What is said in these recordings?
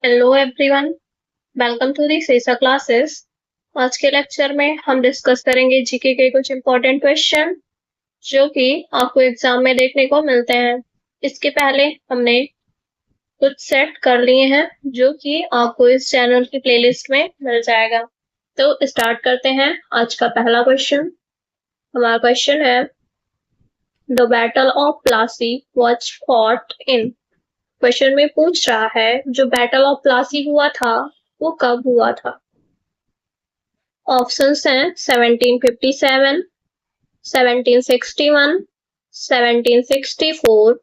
Hello everyone, welcome to the सेसा classes. आज के लेक्चर में हम डिस्कस करेंगे जीके के कुछ इंपॉर्टेंट क्वेश्चन जो कि आपको एग्जाम में देखने को मिलते हैं। इसके पहले हमने कुछ सेट कर लिए हैं जो कि आपको इस चैनल की प्लेलिस्ट में मिल जाएगा। तो स्टार्ट करते हैं। आज का पहला क्वेश्चन, हमारा क्वेश्चन है the battle of Plassey was fought in. Question में पूछ रहा है जो बैटल ऑफ प्लासी हुआ था वो कब हुआ था। ऑप्शंस हैं 1757, 1761, 1764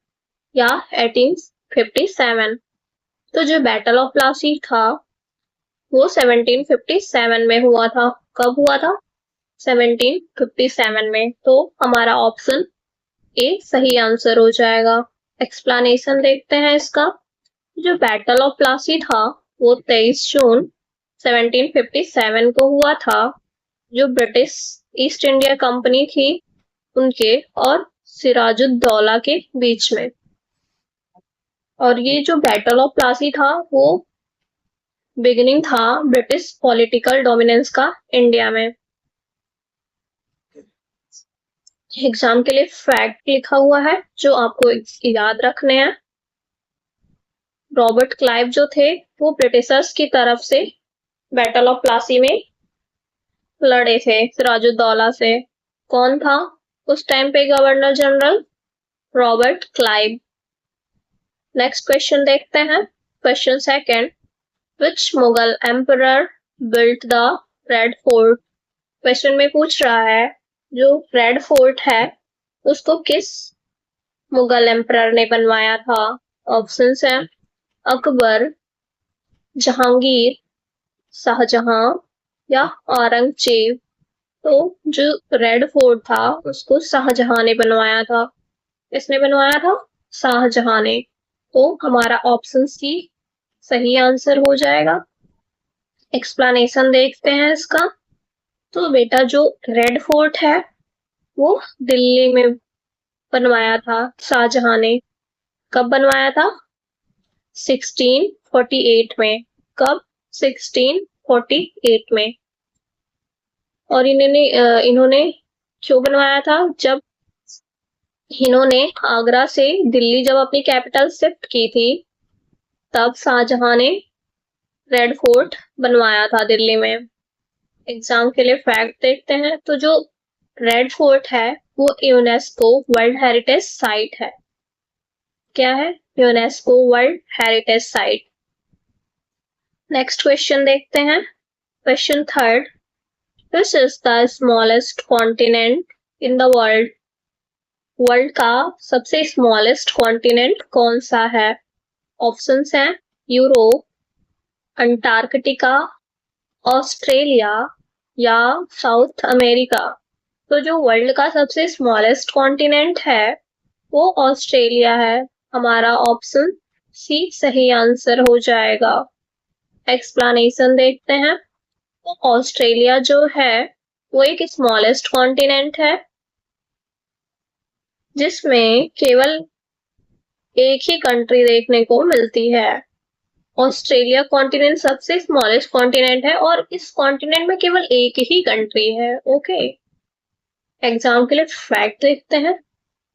या 1857। तो जो बैटल ऑफ प्लासी था वो 1757 में हुआ था। कब हुआ था? 1757 में। तो हमारा ऑप्शन ए सही आंसर हो जाएगा। एक्सप्लेनेशन देखते हैं इसका। जो बैटल ऑफ प्लासी था वो 23 जून 1757 को हुआ था, जो ब्रिटिश ईस्ट इंडिया कंपनी थी उनके और सिराजुद्दौला के बीच में। और ये जो बैटल ऑफ प्लासी था वो बिगिनिंग था ब्रिटिश पॉलिटिकल डोमिनेंस का इंडिया में। एग्जाम के लिए फैक्ट लिखा हुआ है जो आपको याद रखने हैं। रॉबर्ट क्लाइव जो थे वो ब्रिटिशर्स की तरफ से बैटल ऑफ प्लासी में लड़े थे सिराजुद्दौला से। कौन था उस टाइम पे governor general? Robert Clive. Next question देखते हैं। Question second, which Mughal emperor built the red fort. Question में पूछ रहा है जो रेड फोर्ट है उसको किस मुगल एम्परर ने बनवाया था। ऑप्शंस हैं अकबर, जहांगीर, शाहजहां या औरंगजेब। तो जो रेड फोर्ट था उसको शाहजहां ने बनवाया था। किसने बनवाया था? शाहजहां ने। तो हमारा ऑप्शन सी सही आंसर हो जाएगा। एक्सप्लेनेशन देखते हैं इसका। तो बेटा जो रेड फोर्ट है वो दिल्ली में बनवाया था शाहजहां ने। कब बनवाया था? 1648 में। कब? 1648 में। और इन्होंने क्यों बनवाया था? जब इन्होंने आगरा से दिल्ली जब अपनी कैपिटल शिफ्ट की थी तब शाहजहां ने रेड फोर्ट बनवाया था दिल्ली में। एग्जाम के लिए फैक्ट देखते हैं। तो जो रेड फोर्ट है वो यूनेस्को वर्ल्ड हेरिटेज साइट है। क्या है? UNESCO world heritage site. Next question देखते हैं। Question third, this is the smallest continent in the world. World का सबसे स्मॉलेस्ट कॉन्टिनेंट कौन सा है? ऑप्शंस हैं यूरोप, अंटार्कटिका, ऑस्ट्रेलिया या साउथ अमेरिका। तो जो वर्ल्ड का सबसे स्मॉलेस्ट कॉन्टिनेंट है वो ऑस्ट्रेलिया है। हमारा ऑप्शन सी सही आंसर हो जाएगा। एक्सप्लेनेशन देखते हैं। तो ऑस्ट्रेलिया जो है वो एक स्मॉलेस्ट कॉन्टिनेंट है जिसमें केवल एक ही कंट्री देखने को मिलती है। ऑस्ट्रेलिया कॉन्टिनेंट सबसे स्मॉलेस्ट कॉन्टिनेंट है और इस कॉन्टिनेंट में केवल एक ही कंट्री है। ओके। एग्जाम के लिए फैक्ट देखते हैं।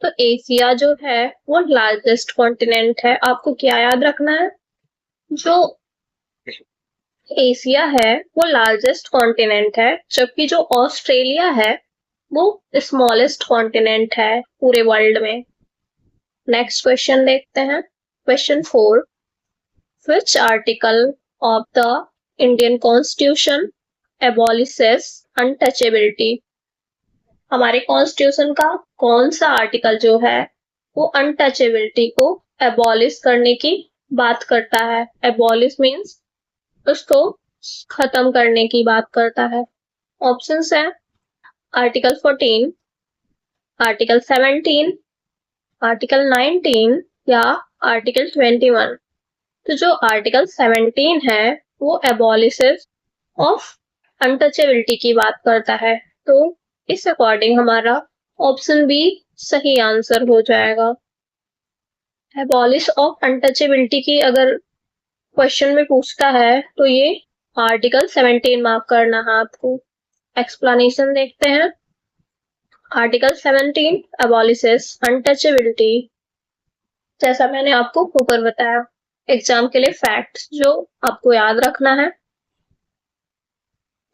तो एशिया जो है वो लार्जेस्ट कॉन्टिनेंट है। आपको क्या याद रखना है? जो एशिया है वो लार्जेस्ट कॉन्टिनेंट है, जबकि जो ऑस्ट्रेलिया है वो स्मॉलेस्ट कॉन्टिनेंट है पूरे वर्ल्ड में। नेक्स्ट क्वेश्चन देखते हैं। Question 4, which article of the Indian Constitution abolishes untouchability। हमारे कॉन्स्टिट्यूशन का कौन सा आर्टिकल जो है वो अनटचेबिलिटी को एबॉलिश करने की बात करता है। एबॉलिश मीन्स उसको खत्म करने की बात करता है। ऑप्शंस है आर्टिकल 14, आर्टिकल 17, आर्टिकल 19 या आर्टिकल 21। तो जो आर्टिकल 17 है वो एबॉलिशेस ऑफ अनटचेबिलिटी की बात करता है। तो इस अकॉर्डिंग हमारा ऑप्शन बी सही आंसर हो जाएगा। एबॉलिश ऑफ अनटचेबिलिटी की अगर क्वेश्चन में पूछता है तो ये आर्टिकल 17 मार्क करना है आपको। एक्सप्लेनेशन देखते हैं। Article 17 अबॉलिशेस untouchability. जैसा मैंने आपको ऊपर बताया, एग्जाम के लिए फैक्ट्स जो आपको याद रखना है।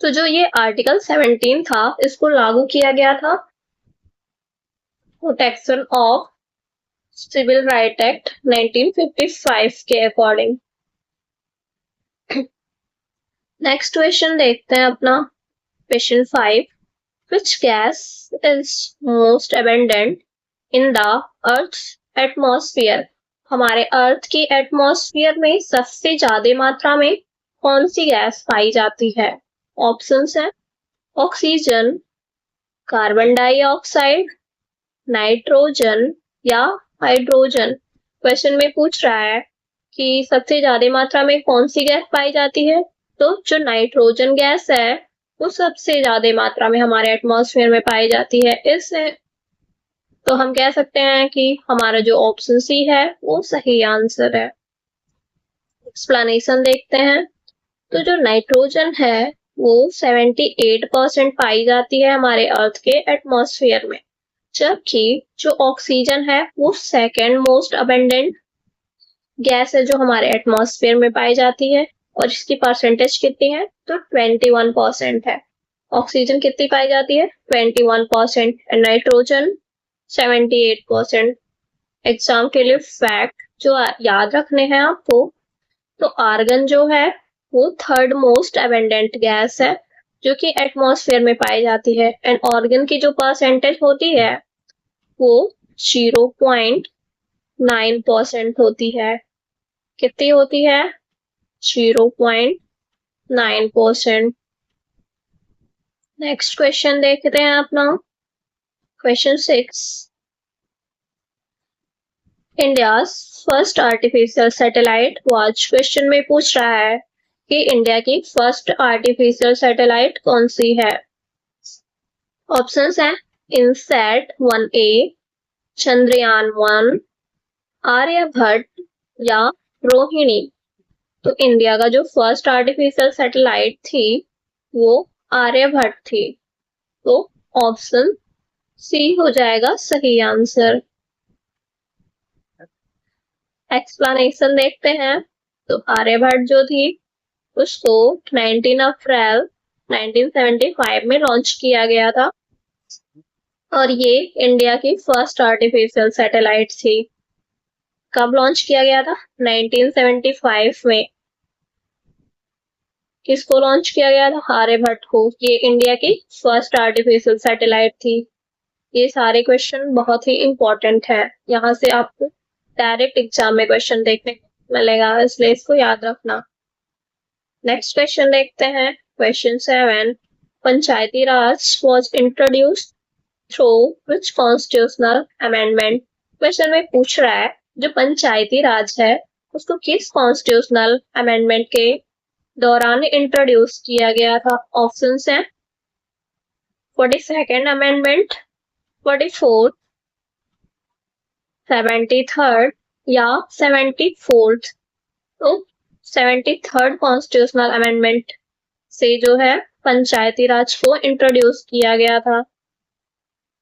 तो जो ये आर्टिकल 17 था, इसको लागू किया गया था protection of civil right act 1955 के अकॉर्डिंग। नेक्स्ट क्वेश्चन देखते हैं अपना, question 5। Which gas is most abundant in the Earth's atmosphere? हमारे अर्थ की एटमॉस्फेयर में सबसे ज्यादा मात्रा में कौन सी गैस पाई जाती है? ऑप्शंस हैं ऑक्सीजन, कार्बन डाइऑक्साइड, नाइट्रोजन या हाइड्रोजन। क्वेश्चन में पूछ रहा है कि सबसे ज्यादा मात्रा में कौन सी गैस पाई जाती है, तो जो नाइट्रोजन गैस है वो सबसे ज्यादा मात्रा में हमारे एटमॉस्फेयर में पाई जाती है। इससे तो हम कह सकते हैं कि हमारा जो ऑप्शन सी है वो सही आंसर है। एक्सप्लेनेशन देखते हैं। तो जो नाइट्रोजन है वो 78% पाई जाती है हमारे अर्थ के एटमॉस्फेयर में, जबकि जो ऑक्सीजन है वो सेकेंड मोस्ट अबंडेंट गैस है जो हमारे एटमॉस्फेयर में पाई जाती है, और इसकी परसेंटेज कितनी है, तो 21% है। ऑक्सीजन कितनी पाई जाती है, 21%, एंड नाइट्रोजन 78%। एग्जाम के लिए फैक्ट जो याद रखने हैं आपको, तो आर्गन जो है वो थर्ड मोस्ट अबंडेंट गैस है जो कि एटमॉस्फेयर में पाई जाती है, एंड ऑर्गन की जो परसेंटेज होती है वो 0.9% होती है। कितनी होती है, 0.9%। नेक्स्ट क्वेश्चन देखते हैं अपना, question 6। India's first artificial satellite watch. Question में पूछ रहा है कि इंडिया की फर्स्ट आर्टिफिशियल सैटेलाइट कौन सी है। ऑप्शंस हैं इनसैट 1A, चंद्रयान 1, आर्यभट्ट या रोहिणी। तो इंडिया का जो फर्स्ट आर्टिफिशियल सैटेलाइट थी वो आर्यभट्ट थी, तो ऑप्शन सी हो जाएगा सही आंसर। एक्सप्लेनेशन देखते हैं। तो आर्यभट्ट जो थी उसको 19 अप्रैल 1975 में लॉन्च किया गया था, और ये इंडिया की फर्स्ट आर्टिफिशियल सैटेलाइट थी। कब लॉन्च किया गया था, 1975 में। किसको लॉन्च किया गया था, आर्यभट्ट को। ये इंडिया की फर्स्ट आर्टिफिशियल सैटेलाइट थी। ये सारे क्वेश्चन बहुत ही इंपॉर्टेंट है, यहाँ से आपको डायरेक्ट एग्जाम में क्वेश्चन देखने को मिलेगा, इसलिए इसको याद रखना। नेक्स्ट क्वेश्चन देखते हैं, question 7। Panchayati Raj was introduced through which constitutional amendment. Question में पूछ रहा है जो पंचायती राज है उसको किस कॉन्स्टिट्यूशनल अमेंडमेंट के दौरान इंट्रोड्यूस किया गया था। ऑप्शंस हैं 42nd अमेंडमेंट, 44th, 73rd या 74th। तो 73rd कॉन्स्टिट्यूशनल अमेंडमेंट से जो है पंचायती राज को इंट्रोड्यूस किया गया था,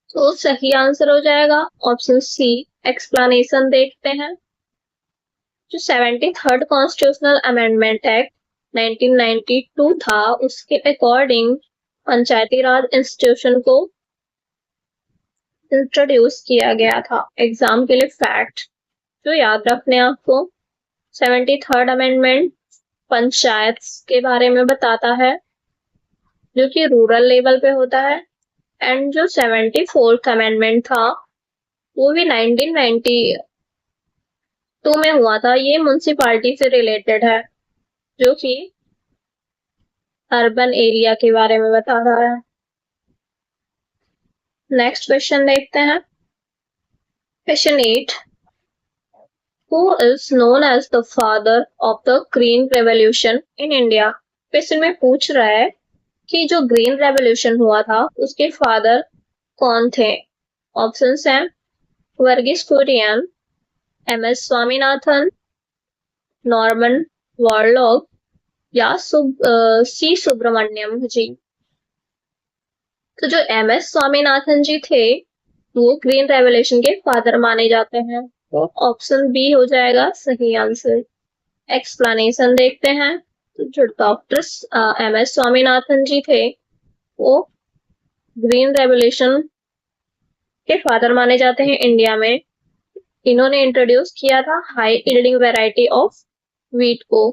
तो सही आंसर हो जाएगा ऑप्शन सी। एक्सप्लेनेशन देखते हैं। जो 73rd कॉन्स्टिट्यूशनल अमेंडमेंट एक्ट 1992 था, उसके अकॉर्डिंग पंचायती राज इंस्टीट्यूशन को इंट्रोड्यूस किया गया था। एग्जाम के लिए फैक्ट जो याद रखने आपको, 73rd अमेंडमेंट पंचायत के बारे में बताता है जो कि रूरल लेवल पे होता है, एंड जो 74th अमेंडमेंट था वो भी 1992 में हुआ था। ये म्युनिसिपैलिटी से रिलेटेड है जो कि अर्बन एरिया के बारे में बता रहा है। नेक्स्ट क्वेश्चन देखते हैं, question 8। Who is known as the father of the Green Revolution in India? Question में पूछ रहा है कि जो ग्रीन रेवोल्यूशन हुआ था उसके फादर कौन थे। ऑप्शंस हैं Verghese Kurien, M S Swaminathan, Norman Borlaug या सी सुब्रमण्यम जी। तो जो MS स्वामीनाथन जी थे वो ग्रीन रेवोल्यूशन के फादर माने जाते हैं, तो ऑप्शन बी हो जाएगा सही आंसर। एक्सप्लेनेशन देखते हैं। तो जो डॉक्टर MS स्वामीनाथन जी थे वो ग्रीन रेवोल्यूशन के फादर माने जाते हैं इंडिया में। इन्होंने इंट्रोड्यूस किया था high yielding variety of wheat को,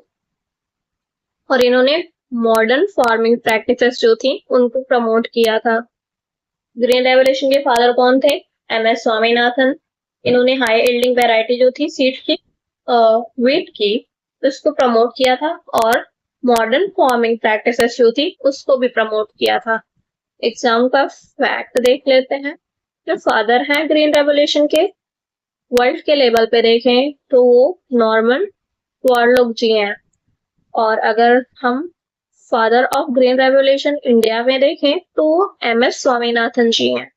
और इन्होंने मॉडर्न फार्मिंग प्रैक्टिसेस जो थी उनको प्रमोट किया था। ग्रीन रेवोल्यूशन के फादर कौन थे? MS स्वामीनाथन। इन्होंने हाई यील्डिंग वैरायटी जो थी सीड की, व्हीट की, उसको प्रमोट किया था, और मॉडर्न फार्मिंग प्रैक्टिसेस जो थी उसको भी प्रमोट किया था। एग्जाम का फैक्ट देख लेते हैं। जो फादर हैं ग्रीन रेवोल्यूशन के, वर्ल्ड के लेवल पे देखें तो वो नॉर्मन वॉरलॉग जी हैं, और अगर हम father of green revolution India में देखें तो वो MS स्वामीनाथन जी हैं।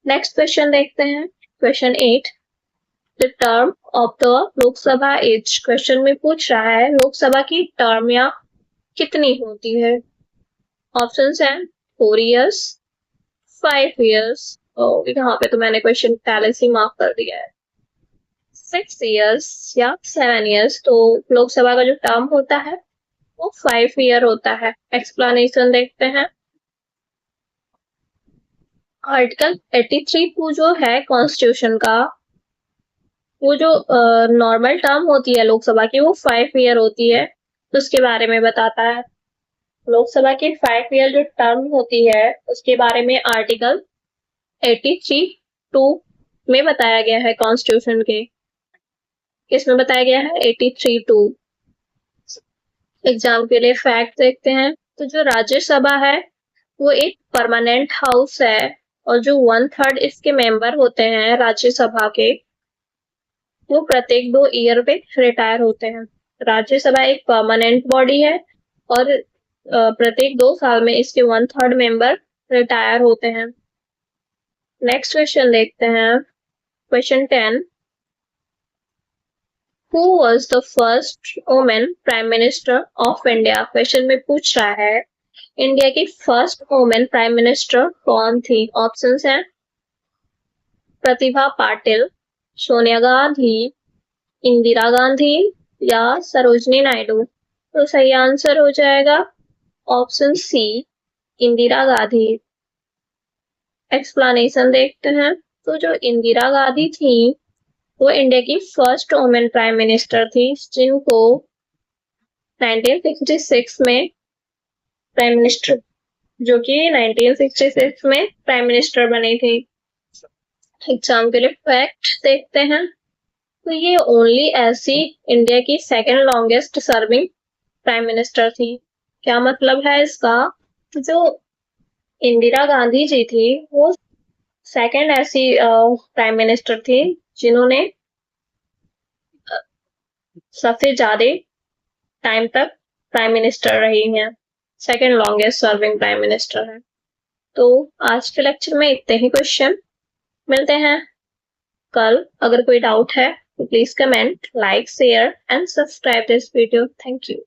नेक्स्ट क्वेश्चन देखते हैं, question 8। The term of the Lok Sabha is, question में पूछ रहा है लोकसभा की टर्म या कितनी होती है। ऑप्शंस हैं 4 इयर्स, 5 इयर्स, यहाँ पे तो मैंने क्वेश्चन पहले से मार्क कर दिया है, 6 इयर्स या 7 इयर्स। तो लोकसभा का जो टर्म होता है वो 5 ईयर होता है। एक्सप्लेनेशन देखते हैं। आर्टिकल 83 जो है कॉन्स्टिट्यूशन का, वो जो नॉर्मल टर्म होती है लोकसभा की वो 5 ईयर होती है, तो उसके बारे में बताता है। लोकसभा की 5 ईयर जो टर्म होती है उसके बारे में आर्टिकल 83(2) में बताया गया है कॉन्स्टिट्यूशन के। किसमें बताया गया है? 83(2). एग्जाम के लिए फैक्ट देखते हैं। तो जो राज्यसभा है वो एक परमानेंट हाउस है, और जो 1/3 इसके मेंबर होते हैं राज्यसभा के वो प्रत्येक 2 ईयर पे रिटायर होते हैं। राज्यसभा एक परमानेंट बॉडी है, और प्रत्येक 2 साल में इसके 1/3 मेंबर रिटायर होते हैं। नेक्स्ट क्वेश्चन देखते हैं, question 10। Who was the first woman prime minister of India? Question में पूछ रहा है इंडिया की फर्स्ट वुमेन प्राइम मिनिस्टर कौन थी। ऑप्शंस हैं प्रतिभा पाटिल, सोनिया गांधी, इंदिरा गांधी या सरोजनी नायडू। तो सही आंसर हो जाएगा option C, Indira Gandhi. Explanation देखते हैं। तो जो इंदिरा गांधी थी वो इंडिया की फर्स्ट वुमेन प्राइम मिनिस्टर थी, जिनको 1966 में प्राइम मिनिस्टर, जो कि 1966 में प्राइम मिनिस्टर बनी थी। एग्जाम के लिए फैक्ट देखते हैं। तो ये ओनली ऐसी इंडिया की second longest serving prime minister थी। क्या मतलब है इसका? जो इंदिरा गांधी जी थी वो सेकंड ऐसी प्राइम मिनिस्टर थी जिन्होंने सबसे ज्यादा टाइम तक प्राइम मिनिस्टर रही हैं, second longest serving prime minister है। तो आज के लेक्चर में इतने ही क्वेश्चन, मिलते हैं कल। अगर कोई डाउट है तो please comment, like, share and subscribe this video. Thank you.